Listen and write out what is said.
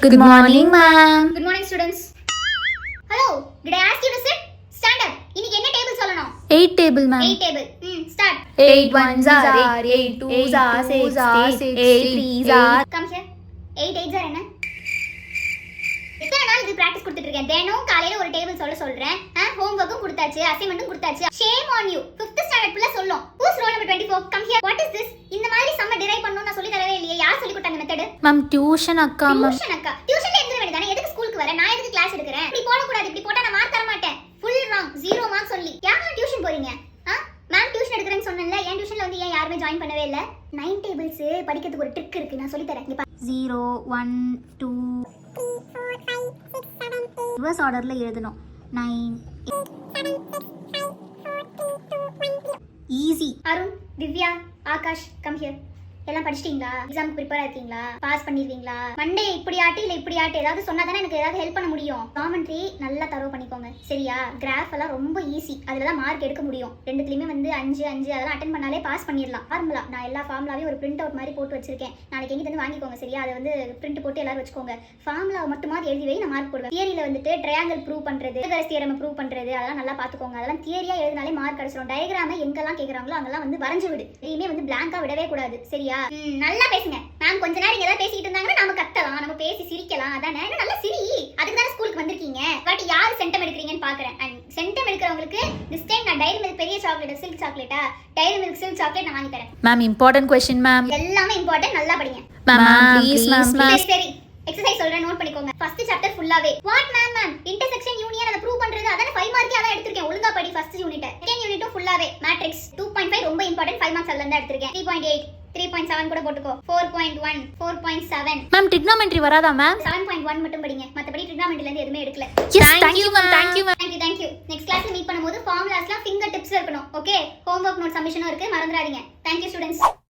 Good morning, ma'am. Good morning, students. Hello. Did I ask you to sit? Stand up. இன்னைக்கு என்ன table சொல்லணும்? 8 table, ma'am. 8 table. Start. 8 ones are 8, 8 twos are 16, 8 threes are. Come here. 8 8s are என்ன? எத்தனை நாள் இது practice கொடுத்துட்டு இருக்கேன். தினம் காலையில ஒரு டேபிள் சொல்றேன். ஹோம் வொர்க்கும் கொடுத்தாச்சு, அசைன்மென்ட்டும் கொடுத்தாச்சு. Shame on you. 5th standard புள்ள சொல்லும். Who's roll number 24? Come here. What is this? இந்த மாதிரி சம்ம டிரைவ் பண்ணனும் நான் சொல்லி தரவே இல்லையே. யார் சொல்லி கொடுத்தாங்க method? Ma'am, tuition akka, ma'am. Tuition அக்கா. டியூஷன்ல எங்க வேண்டியதானே? எதுக்கு ஸ்கூலுக்கு வர? நான் எதுக்கு கிளாஸ் எடுக்கறேன்? இப்படி போட கூடாது. இப்படி போட்டா நான் மார்க் தர மாட்டேன். Full wrong. 0 marks only. யாரா டியூஷன் போறீங்க? மேம் டியூஷன் எடுக்கறேன்னு சொன்னேன்ல. ஏன் டியூஷன்ல வந்து ஏன் யாருமே ஜாயின் பண்ணவே இல்ல? 9 டேபிள்ஸ் படிக்கிறதுக்கு ஒரு ட்ரிக் இருக்கு. நான் சொல்லி தரேன். 0 1 2 3 4 5 6 7 8 ரிவர்ஸ் ஆர்டர்ல எழுதணும். 9 8 7 6 5 4 3 2 1 easy. Arun, Divya, Akash, come here. எல்லாம் படிச்சிட்டீங்களா? எக்ஸாம்க்கு ப்ரிப்பேர் ஆயிருக்கீங்களா? பாஸ் பண்ணிடுவீங்களா? மண்டே இப்படி ஆட்டி இல்ல இப்படி ஆட்டி ஏதாவது சொன்னா தானே எனக்கு ஏதாவது ஹெல்ப் பண்ண முடியும். காமெண்ட்ரி நல்லா தரவு பண்ணிக்கோங்க சரியா? கிராஃப் எல்லாம் ரொம்ப ஈஸி. அதுல தான் மார்க் எடுக்க முடியும். ரெண்டுத்துலயுமே வந்து 5 5 அதெல்லாம் அட்டெண்ட் பண்ணாலே பாஸ் பண்ணிடலாம். ஃபார்முலா நான் எல்லா ஃபார்முலாவையும் ஒரு பிரிண்ட் அவுட் மாதிரி போட்டு வச்சிருக்கேன். நாளைக்கு எங்கிட்ட இருந்து வாங்கிக்கோங்க சரியா? அதை வந்து பிரிண்ட் போட்டு எல்லாரும் வச்சுக்கோங்க. ஃபார்முலா மட்டுமா எழுதி வை, நான் மார்க் போடுவேன். தியரியில வந்துட்டு ட்ரையாங்கிள் ப்ரூவ் பண்றது, பித்தகரஸ் தியரம் ப்ரூவ் பண்றது அதெல்லாம் நல்லா பாத்துக்கோங்க. அதெல்லாம் தியரியா எழுதினாலே மார்க் கிடைச்சிடும். டயகிராம எங்கெல்லாம் கேக்குறாங்களோ அங்கெல்லாம் வந்து வரைஞ்சு விடு. எதையுமே வந்து பிளாங்கா விடவே கூடாது சரியா? நல்லா பேசுங்க மேம். கொஞ்ச நேரம் ஏதாவது பேசிட்டு இருந்தாங்கன்னா நாம கத்தலாம், நம்ம பேசி சிரிக்கலாம். அதானே நல்லா சிரி. அதுக்கு தான் ஸ்கூலுக்கு வந்திருக்கீங்க. பட் யார் சென்டம் எடுக்கிறீங்கன்னு பாக்குறேன். அண்ட் சென்டம் எடுக்கிறவங்களுக்கு திஸ் டைம் நான் டைரி மில்க் பெரிய சாக்லேட் சில்க் சாக்லேட்டா டைரி மில்க் சில்க் சாக்லேட் நான் வாங்கி தரேன். Ma'am, important question, ma'am. எல்லாமே இம்பார்ட்டன்ட். நல்லா படிங்க. Ma'am, please, ma'am. சரி எக்ஸசைஸ் சொல்றேன் நோட் பண்ணிக்கோங்க. ஃபர்ஸ்ட் சாப்டர் ஃபுல்லாவே வாட் மேம் இன்டர்செக்ஷன் யூனியன் அத ப்ரூவ் பண்றது அதானே 5 மார்க் அத எடுத்துர்க்கேன். ஒழுங்கா படி ஃபர்ஸ்ட் யூனிட். செகண்ட் யூனிட்டும் ஃபுல்லாவே மேட்ரிக்ஸ் 2.5 ரொம்ப இம்பார்ட்டன்ட். 5 மார்க்ஸ் அதுல இருந்து எடுத்துர்க்கேன். 3.8 3.7 கூட போட்டுக்கோ. 4.1 4.7 Ma'am, trigonometry வராதா ma'am? 7.1 மட்டும் படிங்க. மத்தபடி trigonometryல இருந்து எதுமே எடுக்கல. Yes, thank you ma'am. Thank you ma'am. Thank you. Next கிளாஸ்ல மீட் பண்ணும்போது ஃபார்முலாஸ்லாம் ஃபிங்கர் டிப்ஸ் இருக்கணும். ஓகே? ஹோம்வொர்க் நோட் சப்மிஷனும் இருக்கு. மறந்துடாதீங்க. Thank you students.